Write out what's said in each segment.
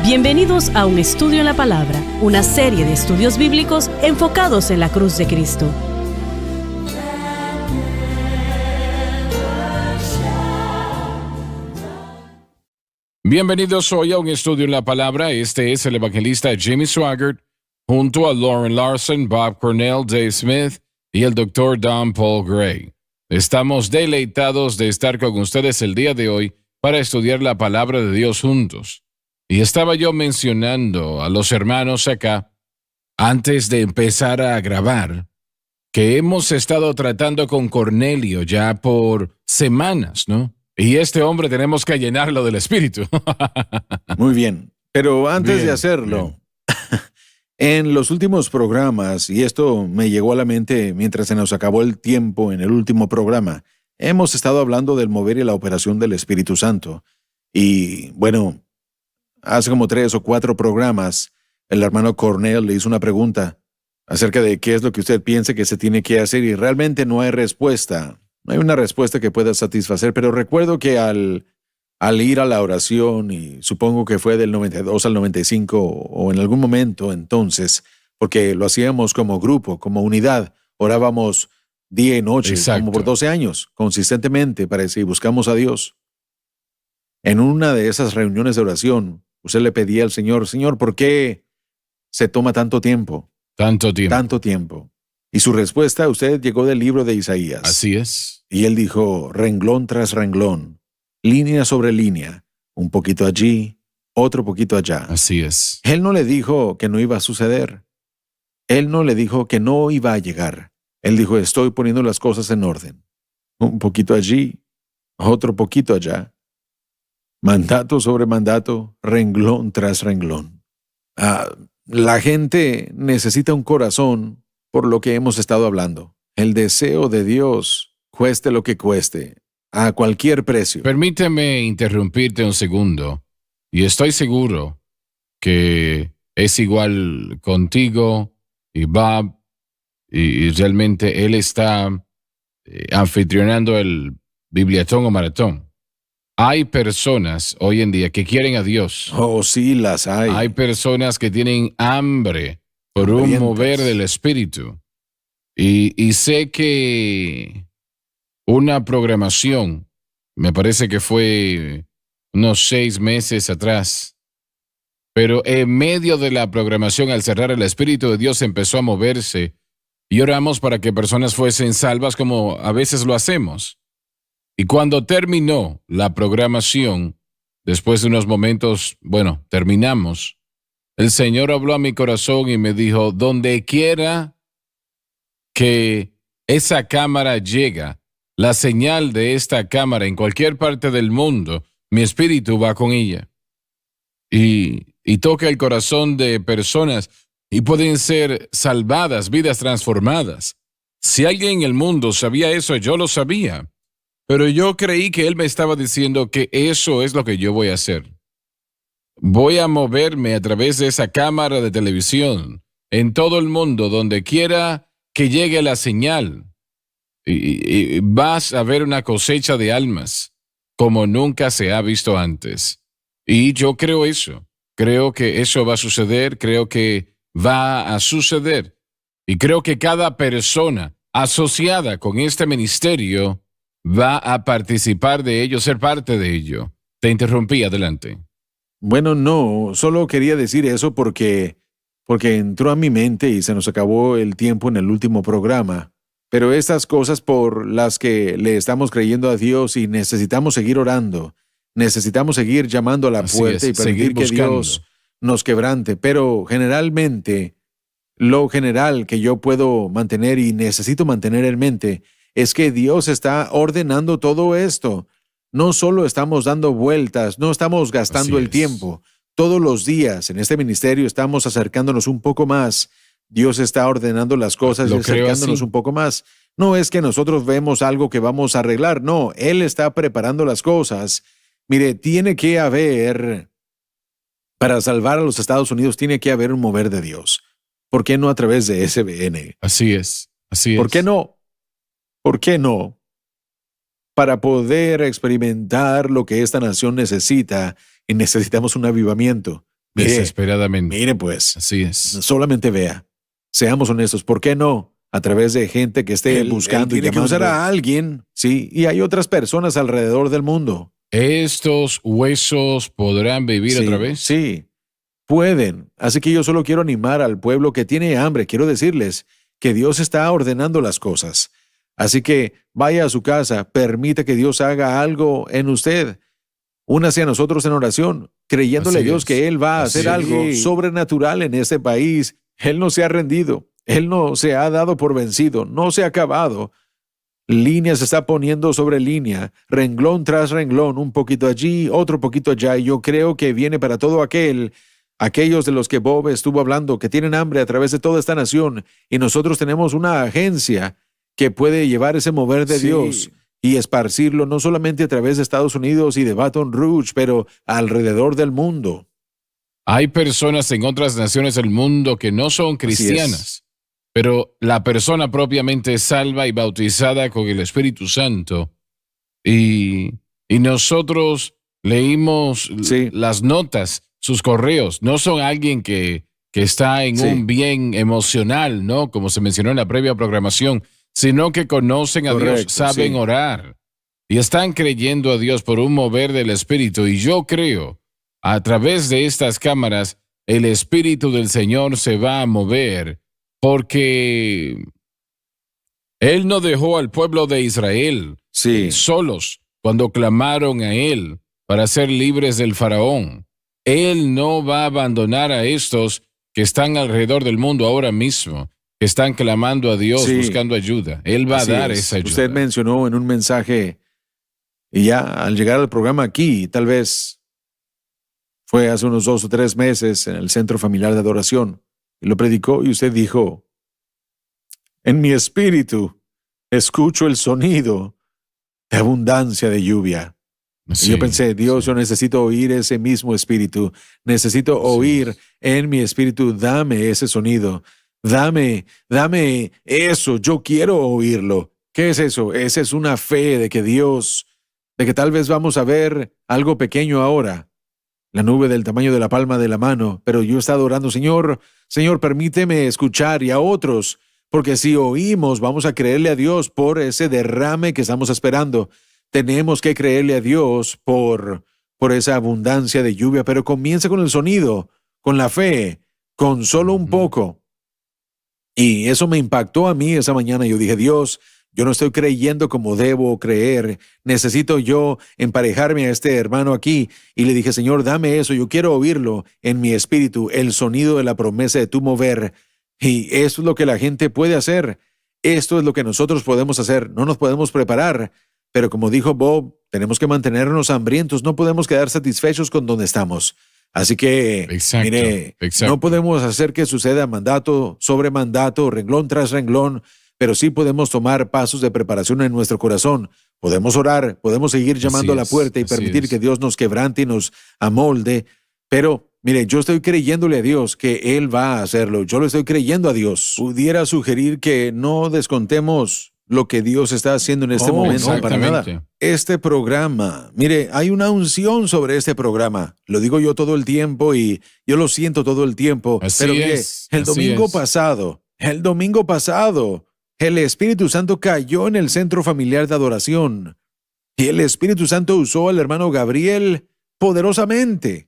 Bienvenidos a Un Estudio en la Palabra, una serie de estudios bíblicos enfocados en la cruz de Cristo. Bienvenidos hoy a Un Estudio en la Palabra. Este es el evangelista Jimmy Swaggart, junto a Lauren Larson, Bob Cornell, Dave Smith y el Dr. Don Paul Gray. Estamos deleitados de estar con ustedes el día de hoy para estudiar la palabra de Dios juntos. Y estaba yo mencionando a los hermanos acá, antes de empezar a grabar, que hemos estado tratando con Cornelio ya por semanas, ¿no? Y este hombre tenemos que llenarlo del Espíritu. Muy bien, pero antes Bien, de hacerlo, en los últimos programas, y esto me llegó a la mente mientras se nos acabó el tiempo en el último programa, hemos estado hablando del mover y la operación del Espíritu Santo. Y bueno, hace como 3 o 4 programas, el hermano Cornell le hizo una pregunta acerca de qué es lo que usted piensa que se tiene que hacer y realmente no hay respuesta. No hay una respuesta que pueda satisfacer, pero recuerdo que al ir a la oración, y supongo que fue del 92 al 95 o en algún momento entonces, porque lo hacíamos como grupo, como unidad, orábamos día y noche, Exacto. como por 12 años, consistentemente, parece, y buscamos a Dios. En una de esas reuniones de oración, usted le pedía al Señor, Señor, ¿por qué se toma tanto tiempo? Tanto tiempo. Tanto tiempo. Y su respuesta, usted llegó del libro de Isaías. Así es. Y él dijo, renglón tras renglón, línea sobre línea, un poquito allí, otro poquito allá. Así es. Él no le dijo que no iba a suceder. Él no le dijo que no iba a llegar. Él dijo, estoy poniendo las cosas en orden. Un poquito allí, otro poquito allá. Mandato sobre mandato, renglón tras renglón. La gente necesita un corazón por lo que hemos estado hablando. El deseo de Dios, cueste lo que cueste, a cualquier precio. Permíteme interrumpirte un segundo. Y estoy seguro que es igual contigo y Bob, y realmente él está anfitrionando el Bibliatón o Maratón. Hay personas hoy en día que quieren a Dios. Oh, sí, las hay. Hay personas que tienen hambre por un Hambrientas. mover del Espíritu. Y sé que una programación, me parece que fue unos 6 meses atrás, pero en medio de la programación, al cerrar, el Espíritu de Dios empezó a moverse y oramos para que personas fuesen salvas como a veces lo hacemos. Y cuando terminó la programación, después de unos momentos, terminamos, el Señor habló a mi corazón y me dijo, donde quiera que esa cámara llega, la señal de esta cámara en cualquier parte del mundo, mi espíritu va con ella. Y toca el corazón de personas y pueden ser salvadas, vidas transformadas. Si alguien en el mundo sabía eso, yo lo sabía. Pero yo creí que él me estaba diciendo que eso es lo que yo voy a hacer. Voy a moverme a través de esa cámara de televisión en todo el mundo, donde quiera que llegue la señal. Y vas a ver una cosecha de almas como nunca se ha visto antes. Y yo creo eso. Creo que eso va a suceder. Creo que va a suceder. Y creo que cada persona asociada con este ministerio va a participar de ello, ser parte de ello. Te interrumpí, adelante. Bueno, no, solo quería decir eso porque entró a mi mente y se nos acabó el tiempo en el último programa. Pero estas cosas por las que le estamos creyendo a Dios y necesitamos seguir orando, necesitamos seguir llamando a la Así puerta es, y permitir seguir que buscando. Dios nos quebrante. Pero generalmente, lo general que yo puedo mantener y necesito mantener en mente es que Dios está ordenando todo esto. No solo estamos dando vueltas, no estamos gastando Así el es. tiempo. Todos los días en este ministerio estamos acercándonos un poco más. Dios está ordenando las cosas y Lo creo acercándonos así. un poco más. No es que nosotros vemos algo que vamos a arreglar, no, Él está preparando las cosas. Mire, tiene que haber, para salvar a los Estados Unidos, tiene que haber un mover de Dios. ¿Por qué no a través de SBN? Así es. Así es. ¿Por qué no? ¿Por qué no? Para poder experimentar lo que esta nación necesita, y necesitamos un avivamiento. desesperadamente. Mire pues, Así es. solamente vea. Seamos honestos, ¿por qué no? A través de gente que esté buscando y tiene que usar a alguien, sí, y hay otras personas alrededor del mundo. ¿Estos huesos podrán vivir otra vez? Sí, pueden. Así que yo solo quiero animar al pueblo que tiene hambre. Quiero decirles que Dios está ordenando las cosas. Así que vaya a su casa, permita que Dios haga algo en usted. Únase a nosotros en oración, creyéndole a Dios que Él va a hacer algo sobrenatural en este país. Él no se ha rendido. Él no se ha dado por vencido. No se ha acabado. Línea se está poniendo sobre línea, renglón tras renglón, un poquito allí, otro poquito allá, y yo creo que viene para todo aquellos de los que Bob estuvo hablando, que tienen hambre a través de toda esta nación, y nosotros tenemos una agencia que puede llevar ese mover de Dios y esparcirlo no solamente a través de Estados Unidos y de Baton Rouge, pero alrededor del mundo. Hay personas en otras naciones del mundo que no son cristianas, pero la persona propiamente es salva y bautizada con el Espíritu Santo. Y nosotros leímos las notas, sus correos. No son alguien que está en un bien emocional, ¿no? Como se mencionó en la previa programación, sino que conocen a Dios, saben orar y están creyendo a Dios por un mover del Espíritu. Y yo creo, a través de estas cámaras, el Espíritu del Señor se va a mover, porque Él no dejó al pueblo de Israel solos cuando clamaron a Él para ser libres del faraón. Él no va a abandonar a estos que están alrededor del mundo ahora mismo, que están clamando a Dios, buscando ayuda. Él va a dar esa ayuda. Usted mencionó en un mensaje, y ya al llegar al programa aquí, tal vez fue hace unos 2 o 3 meses en el Centro Familiar de Adoración, y lo predicó y usted dijo, en mi espíritu escucho el sonido de abundancia de lluvia. Y yo pensé, Dios, yo necesito oír ese mismo espíritu. Necesito oír en mi espíritu, dame ese sonido. Dame eso, yo quiero oírlo. ¿Qué es eso? Esa es una fe de que Dios, de que tal vez vamos a ver algo pequeño ahora. La nube del tamaño de la palma de la mano, pero yo he estado orando, Señor, permíteme escuchar y a otros, porque si oímos, vamos a creerle a Dios por ese derrame que estamos esperando. Tenemos que creerle a Dios por esa abundancia de lluvia, pero comienza con el sonido, con la fe, con solo un poco. Y eso me impactó a mí esa mañana. Yo dije, Dios, yo no estoy creyendo como debo creer. Necesito yo emparejarme a este hermano aquí. Y le dije, Señor, dame eso. Yo quiero oírlo en mi espíritu, el sonido de la promesa de tu mover. Y esto es lo que la gente puede hacer. Esto es lo que nosotros podemos hacer. No nos podemos preparar. Pero como dijo Bob, tenemos que mantenernos hambrientos. No podemos quedar satisfechos con donde estamos. Así que, mire, no podemos hacer que suceda mandato sobre mandato, renglón tras renglón, pero sí podemos tomar pasos de preparación en nuestro corazón. Podemos orar, podemos seguir llamando a la puerta y permitir que Dios nos quebrante y nos amolde. Pero, mire, yo estoy creyéndole a Dios que Él va a hacerlo. Yo lo estoy creyendo a Dios. Pudiera sugerir que no descontemos lo que Dios está haciendo en este momento. No, para nada. Este programa, mire, hay una unción sobre este programa. Lo digo yo todo el tiempo y yo lo siento todo el tiempo. Pero mire, el domingo pasado, el Espíritu Santo cayó en el Centro Familiar de Adoración y el Espíritu Santo usó al hermano Gabriel poderosamente.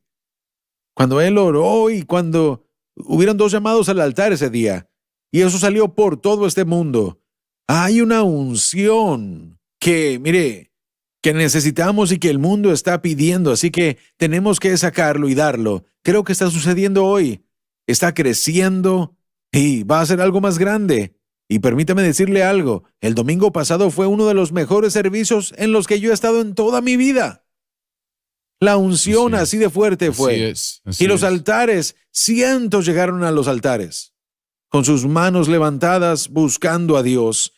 Cuando él oró y cuando hubieron 2 llamados al altar ese día, y eso salió por todo este mundo. Hay una unción que, mire, que necesitamos y que el mundo está pidiendo, así que tenemos que sacarlo y darlo. Creo que está sucediendo hoy. Está creciendo y va a ser algo más grande. Y permítame decirle algo, el domingo pasado fue uno de los mejores servicios en los que yo he estado en toda mi vida. La unción así de fuerte fue. Y los altares, cientos llegaron a los altares, con sus manos levantadas buscando a Dios.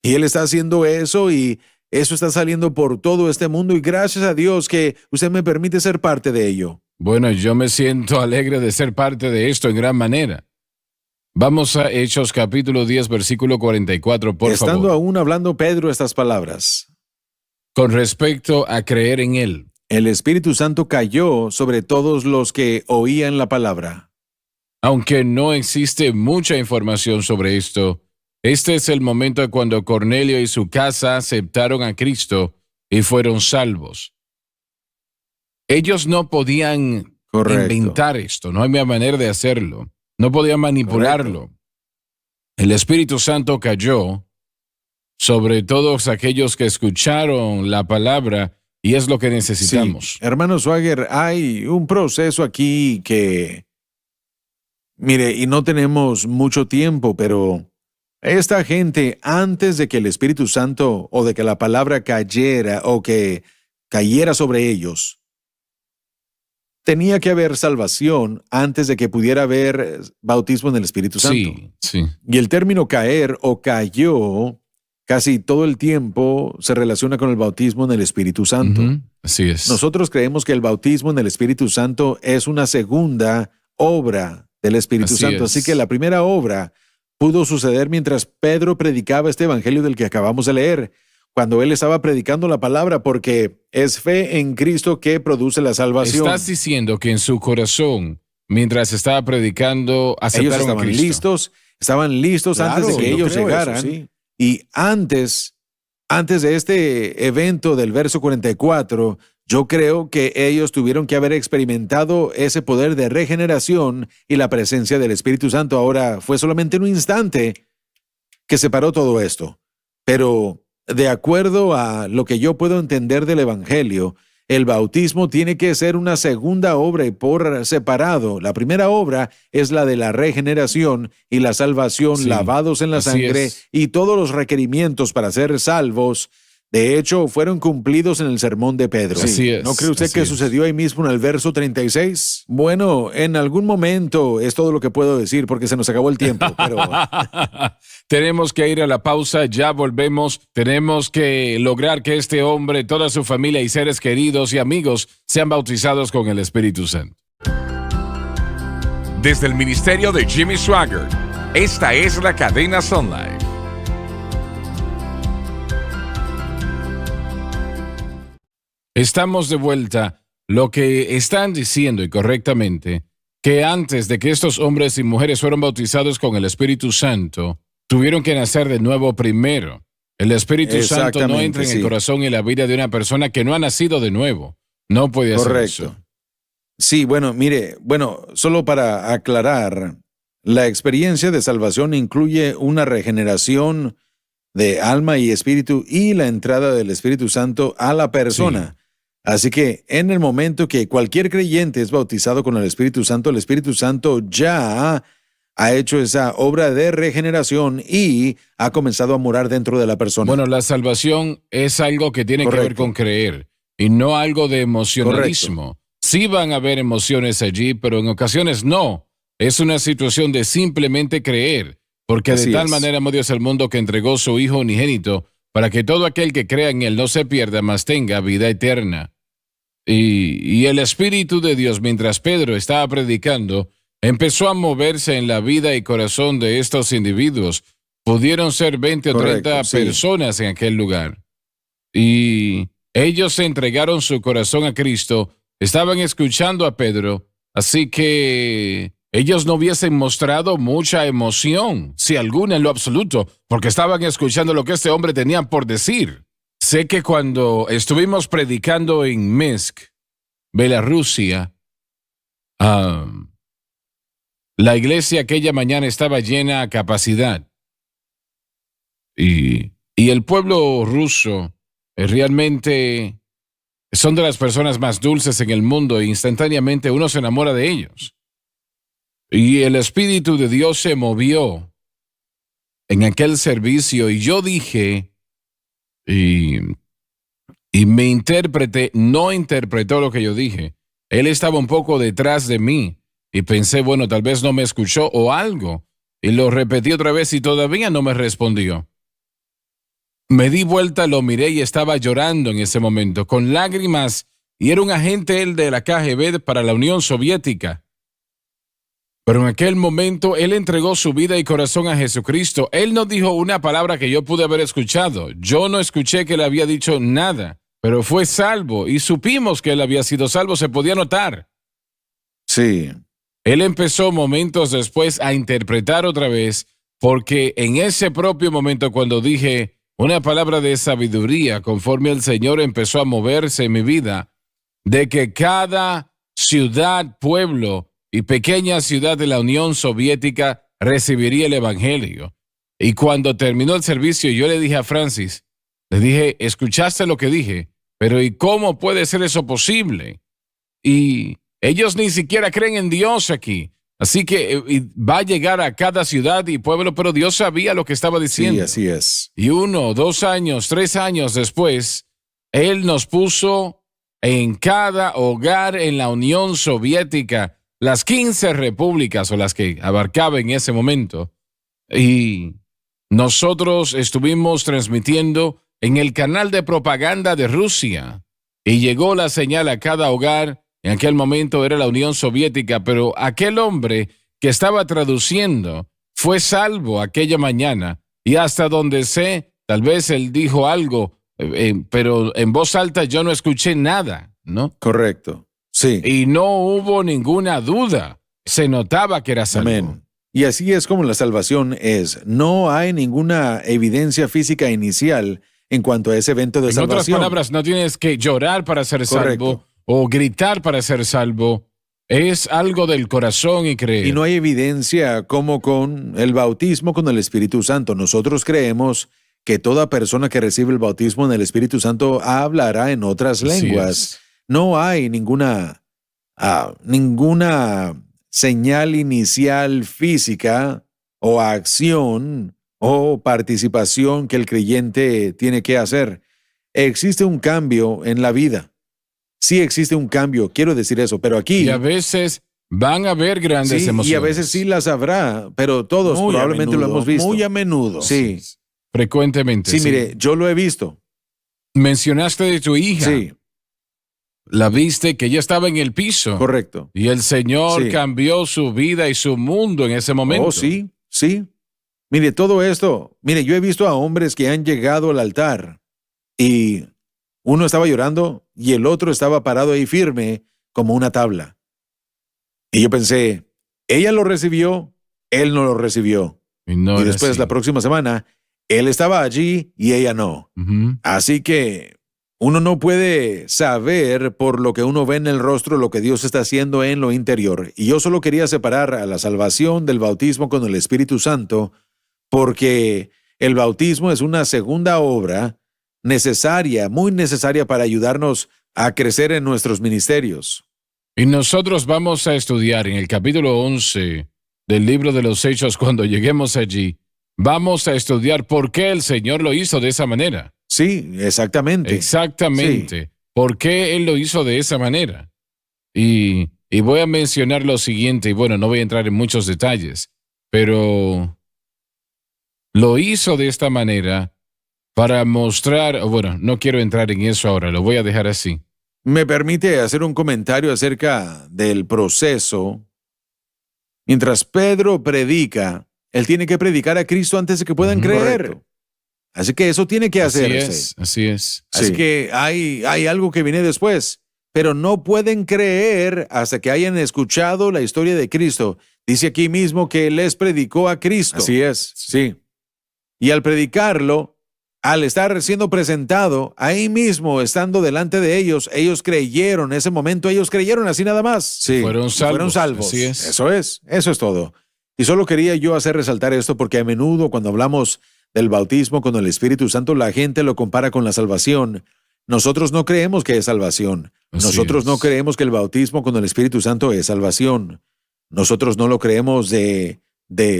Y Él está haciendo eso y eso está saliendo por todo este mundo y gracias a Dios que usted me permite ser parte de ello. Bueno, yo me siento alegre de ser parte de esto en gran manera. Vamos a Hechos capítulo 10, versículo 44, por favor. Estando aún hablando Pedro estas palabras. Con respecto a creer en Él. El Espíritu Santo cayó sobre todos los que oían la palabra. Aunque no existe mucha información sobre esto, este es el momento cuando Cornelio y su casa aceptaron a Cristo y fueron salvos. Ellos no podían inventar esto, no había manera de hacerlo, no podían manipularlo. Correcto. El Espíritu Santo cayó sobre todos aquellos que escucharon la palabra y es lo que necesitamos. Sí. Hermano Swagger, hay un proceso aquí que, mire, y no tenemos mucho tiempo, pero esta gente, antes de que el Espíritu Santo o de que la palabra cayera o que cayera sobre ellos, tenía que haber salvación antes de que pudiera haber bautismo en el Espíritu Santo. Sí. Y el término caer o cayó casi todo el tiempo se relaciona con el bautismo en el Espíritu Santo. Así es. Nosotros creemos que el bautismo en el Espíritu Santo es una segunda obra del Espíritu Santo. Así que la primera obra pudo suceder mientras Pedro predicaba este evangelio del que acabamos de leer, cuando él estaba predicando la palabra, porque es fe en Cristo que produce la salvación. Estás diciendo que en su corazón, mientras estaba predicando, aceptaron a Cristo. Estaban listos antes de que ellos llegaran. Eso, sí. Y antes de este evento del verso 44, yo creo que ellos tuvieron que haber experimentado ese poder de regeneración y la presencia del Espíritu Santo. Ahora, fue solamente un instante que separó todo esto. Pero de acuerdo a lo que yo puedo entender del Evangelio, el bautismo tiene que ser una segunda obra y por separado. La primera obra es la de la regeneración y la salvación, lavados en la sangre y todos los requerimientos para ser salvos. De hecho, fueron cumplidos en el sermón de Pedro. Así es. ¿No cree usted que sucedió ahí mismo en el verso 36? Bueno, en algún momento es todo lo que puedo decir porque se nos acabó el tiempo. Pero tenemos que ir a la pausa, ya volvemos. Tenemos que lograr que este hombre, toda su familia y seres queridos y amigos sean bautizados con el Espíritu Santo. Desde el ministerio de Jimmy Swaggart, esta es la cadena Sun Life. Estamos de vuelta. Lo que están diciendo y correctamente, que antes de que estos hombres y mujeres fueron bautizados con el Espíritu Santo, tuvieron que nacer de nuevo primero. El Espíritu Santo no entra en el corazón y la vida de una persona que no ha nacido de nuevo. No puede hacer eso. Sí, mire, solo para aclarar, la experiencia de salvación incluye una regeneración de alma y espíritu y la entrada del Espíritu Santo a la persona. Sí. Así que en el momento que cualquier creyente es bautizado con el Espíritu Santo ya ha hecho esa obra de regeneración y ha comenzado a morar dentro de la persona. Bueno, la salvación es algo que tiene que ver con creer y no algo de emocionalismo. Sí van a haber emociones allí, pero en ocasiones no. Es una situación de simplemente creer, porque de tal manera amó Dios al mundo que entregó su Hijo unigénito para que todo aquel que crea en Él no se pierda, mas tenga vida eterna. Y el Espíritu de Dios, mientras Pedro estaba predicando, empezó a moverse en la vida y corazón de estos individuos. Pudieron ser 20 o 30 personas en aquel lugar. Y ellos se entregaron su corazón a Cristo, estaban escuchando a Pedro, así que ellos no hubiesen mostrado mucha emoción, si alguna en lo absoluto, porque estaban escuchando lo que este hombre tenía por decir. Sé que cuando estuvimos predicando en Minsk, Bielorrusia, la iglesia aquella mañana estaba llena a capacidad. Y el pueblo ruso realmente son de las personas más dulces en el mundo e instantáneamente uno se enamora de ellos. Y el Espíritu de Dios se movió en aquel servicio y yo dije, y mi intérprete no interpretó lo que yo dije. Él estaba un poco detrás de mí y pensé, bueno, tal vez no me escuchó o algo. Y lo repetí otra vez y todavía no me respondió. Me di vuelta, lo miré y estaba llorando en ese momento, con lágrimas, y era un agente él de la KGB para la Unión Soviética. Pero en aquel momento él entregó su vida y corazón a Jesucristo. Él no dijo una palabra que yo pude haber escuchado. Yo no escuché que él había dicho nada. pero fue salvo y supimos que él había sido salvo, se podía notar. Sí. Él empezó momentos después a interpretar otra vez, porque en ese propio momento cuando dije una palabra de sabiduría, conforme el Señor empezó a moverse en mi vida, de que cada ciudad, pueblo y pequeña ciudad de la Unión Soviética recibiría el Evangelio. Y cuando terminó el servicio, yo le dije a Francis, le dije, ¿escuchaste lo que dije? Pero ¿y cómo puede ser eso posible? Y ellos ni siquiera creen en Dios aquí. Así que va a llegar a cada ciudad y pueblo, pero Dios sabía lo que estaba diciendo. Sí, así es. Y 1, 2 años, 3 años después, Él nos puso en cada hogar en la Unión Soviética, las 15 repúblicas o las que abarcaba en ese momento. Y nosotros estuvimos transmitiendo en el canal de propaganda de Rusia. Y llegó la señal a cada hogar. En aquel momento era la Unión Soviética, pero aquel hombre que estaba traduciendo fue salvo aquella mañana. Y hasta donde sé, tal vez él dijo algo, pero en voz alta yo no escuché nada, ¿no? Correcto. Sí. Y no hubo ninguna duda. Se notaba que era salvo. Amén. Y así es como la salvación es. No hay ninguna evidencia física inicial en cuanto a ese evento de salvación. En otras palabras, no tienes que llorar para ser salvo o gritar para ser salvo. Es algo del corazón y creer. Y no hay evidencia como con el bautismo con el Espíritu Santo. Nosotros creemos que toda persona que recibe el bautismo en el Espíritu Santo hablará en otras lenguas. No hay ninguna señal inicial física o acción o participación que el creyente tiene que hacer. Existe un cambio en la vida. Sí existe un cambio, quiero decir eso, pero aquí... Y a veces van a haber grandes emociones. Y a veces sí las habrá, pero todos muy probablemente lo hemos visto. Muy a menudo. Sí. Frecuentemente. Sí, mire, yo lo he visto. Mencionaste de tu hija. Sí. La viste que ella estaba en el piso. Correcto. Y el Señor Sí. cambió su vida y su mundo en ese momento. Oh, sí, sí. Mire, todo esto, mire, yo he visto a hombres que han llegado al altar y uno estaba llorando y el otro estaba parado ahí firme como una tabla. Y yo pensé, ella lo recibió, él no lo recibió. Y, no Y era después así. la próxima semana, él estaba allí y ella no. Ujú. Así que uno no puede saber por lo que uno ve en el rostro lo que Dios está haciendo en lo interior. Y yo solo quería separar a la salvación del bautismo con el Espíritu Santo, porque el bautismo es una segunda obra necesaria, muy necesaria para ayudarnos a crecer en nuestros ministerios. Y nosotros vamos a estudiar en el capítulo 11 del libro de los Hechos, cuando lleguemos allí, vamos a estudiar por qué el Señor lo hizo de esa manera. Sí, exactamente. Exactamente. ¿Por qué Él lo hizo de esa manera? Y voy a mencionar lo siguiente, y bueno, no voy a entrar en muchos detalles, pero lo hizo de esta manera para mostrar, bueno, no quiero entrar en eso ahora, lo voy a dejar así. ¿Me permite hacer un comentario acerca del proceso? Mientras Pedro predica, él tiene que predicar a Cristo antes de que puedan creer. Correcto. Así que eso tiene que hacerse. Así es. Así Sí. que hay algo que viene después, pero no pueden creer hasta que hayan escuchado la historia de Cristo. Dice aquí mismo que Él les predicó a Cristo. Así es, sí. Y al predicarlo, al estar siendo presentado, ahí mismo, estando delante de ellos, ellos creyeron, en ese momento ellos creyeron así nada más. Sí, Fueron y salvos, salvos. así es. Eso es todo. Y solo quería yo hacer resaltar esto porque a menudo cuando hablamos del bautismo con el Espíritu Santo, la gente lo compara con la salvación. Nosotros no creemos que es salvación. Así Nosotros es. no creemos que el bautismo con el Espíritu Santo es salvación. Nosotros no lo creemos de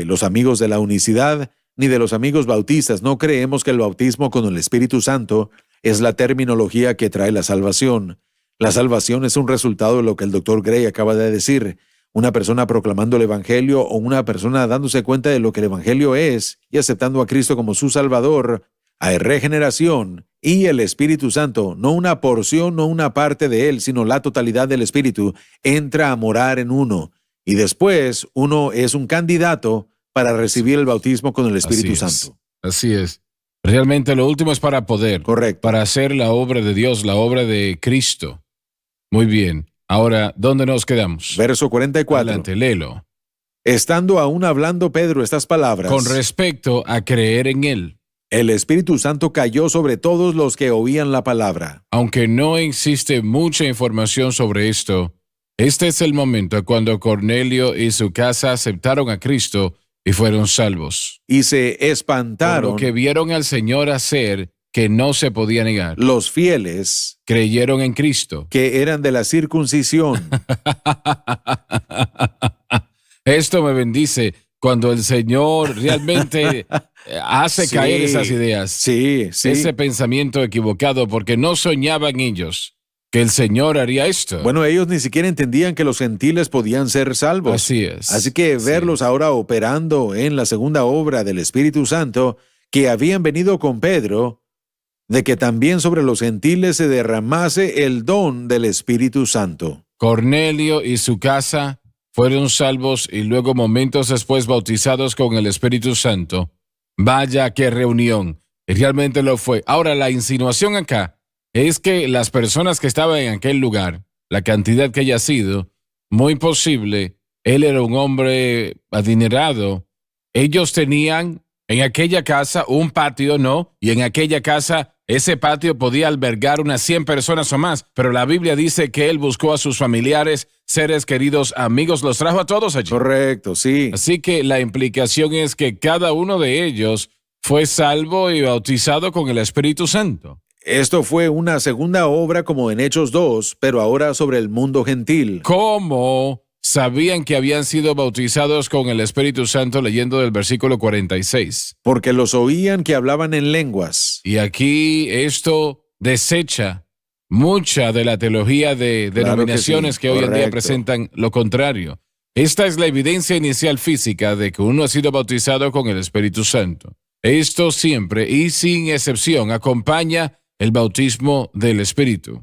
los amigos de la unicidad ni de los amigos bautistas. No creemos que el bautismo con el Espíritu Santo es la terminología que trae la salvación. La salvación es un resultado de lo que el Dr. Gray acaba de decir. Una persona proclamando el Evangelio o una persona dándose cuenta de lo que el Evangelio es y aceptando a Cristo como su Salvador. Hay regeneración y el Espíritu Santo, no una porción, no una parte de Él, sino la totalidad del Espíritu, entra a morar en uno. Y después uno es un candidato para recibir el bautismo con el Espíritu Santo. Así es. Realmente lo último es para poder. Correcto. Para hacer la obra de Dios, la obra de Cristo. Muy bien. Ahora, ¿dónde nos quedamos? Verso 44. Adelante, léelo. Estando aún hablando Pedro estas palabras, Con respecto a creer en Él. el Espíritu Santo cayó sobre todos los que oían la palabra. Aunque no existe mucha información sobre esto, este es el momento cuando Cornelio y su casa aceptaron a Cristo y fueron salvos. Y se Por espantaron lo que vieron al Señor hacer que no se podía negar. los fieles Creyeron en Cristo. que eran de la circuncisión. Esto me bendice cuando el Señor realmente hace Sí. caer esas ideas. Sí, sí. Ese pensamiento equivocado, porque no soñaban ellos que el Señor haría esto. Bueno, ellos ni siquiera entendían que los gentiles podían ser salvos. Así es. Así que Sí. verlos ahora operando en la segunda obra del Espíritu Santo, que habían venido con Pedro, de que también sobre los gentiles se derramase el don del Espíritu Santo. Cornelio y su casa fueron salvos y luego momentos después bautizados con el Espíritu Santo. Vaya qué reunión. Y realmente lo fue. Ahora, la insinuación acá es que las personas que estaban en aquel lugar, la cantidad que haya sido, muy posible, él era un hombre adinerado. Ellos tenían en aquella casa un patio, ¿no? Y en aquella casa ese patio podía albergar unas 100 personas o más, pero la Biblia dice que él buscó a sus familiares, seres queridos, amigos, los trajo a todos allí. Correcto, sí. Así que la implicación es que cada uno de ellos fue salvo y bautizado con el Espíritu Santo. Esto fue una segunda obra como en Hechos 2, pero ahora sobre el mundo gentil. ¿Cómo sabían que habían sido bautizados con el Espíritu Santo leyendo del versículo 46? Porque los oían que hablaban en lenguas. Y aquí esto desecha mucha de la teología de Claro denominaciones que que, sí, hoy en día correcto. presentan lo contrario. Esta es la evidencia inicial física de que uno ha sido bautizado con el Espíritu Santo. Esto siempre y sin excepción acompaña el bautismo del Espíritu.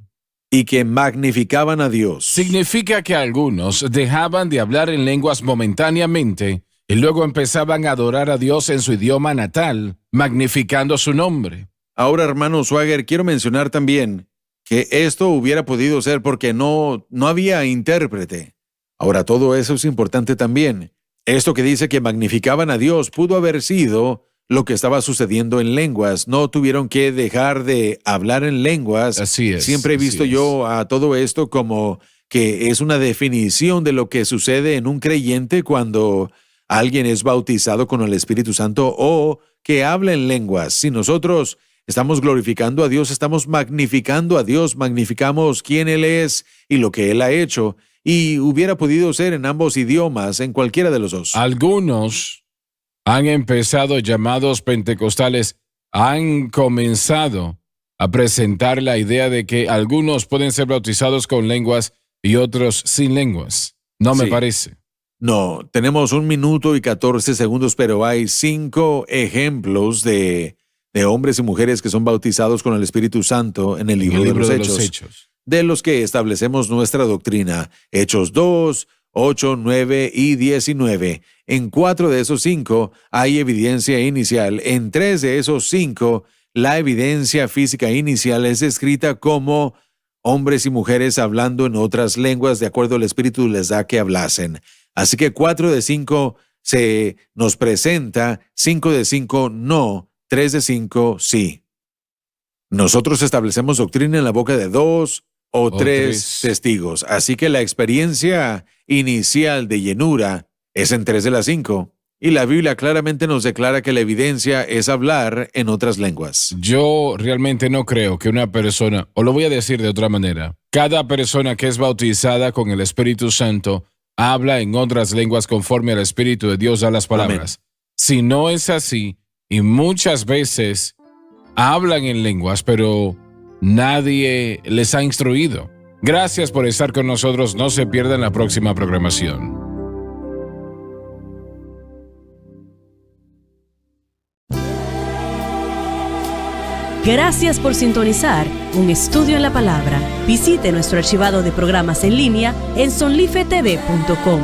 Y que magnificaban a Dios. Significa que algunos dejaban de hablar en lenguas momentáneamente y luego empezaban a adorar a Dios en su idioma natal, magnificando su nombre. Ahora, hermano Swagger, quiero mencionar también que esto hubiera podido ser porque no había intérprete. Ahora, todo eso es importante también. Esto que dice que magnificaban a Dios pudo haber sido lo que estaba sucediendo en lenguas. No tuvieron que dejar de hablar en lenguas. Así es. Siempre he visto así yo a todo esto como que es una definición de lo que sucede en un creyente cuando alguien es bautizado con el Espíritu Santo o que habla en lenguas. Si nosotros estamos glorificando a Dios, estamos magnificando a Dios, magnificamos quién Él es y lo que Él ha hecho. Y hubiera podido ser en ambos idiomas, en cualquiera de los dos. Algunos han empezado, llamados pentecostales, han comenzado a presentar la idea de que algunos pueden ser bautizados con lenguas y otros sin lenguas. No me Sí. parece. No, tenemos 1 minuto y 14 segundos, pero hay 5 ejemplos de hombres y mujeres que son bautizados con el Espíritu Santo en el En libro, el libro de de los los Hechos, Hechos. de los que establecemos nuestra doctrina. Hechos 2, 8, 9 y 19. En 4 de esos 5 hay evidencia inicial. En 3 de esos 5, la evidencia física inicial es descrita como hombres y mujeres hablando en otras lenguas de acuerdo al Espíritu les da que hablasen. Así que 4 de 5 se nos presenta, 5 de 5 no, 3 de 5 sí. Nosotros establecemos doctrina en la boca de 2 o 3 testigos. Así que la experiencia inicial de llenura es en 3 de las 5. Y la Biblia claramente nos declara que la evidencia es hablar en otras lenguas. Yo realmente no creo que una persona, o lo voy a decir de otra manera, cada persona que es bautizada con el Espíritu Santo habla en otras lenguas conforme al Espíritu de Dios da las palabras. Si no es así, y muchas veces hablan en lenguas, pero nadie les ha instruido. Gracias por estar con nosotros. No se pierdan la próxima programación. Gracias por sintonizar Un Estudio en la Palabra. Visite nuestro archivado de programas en línea en sonlifetv.com.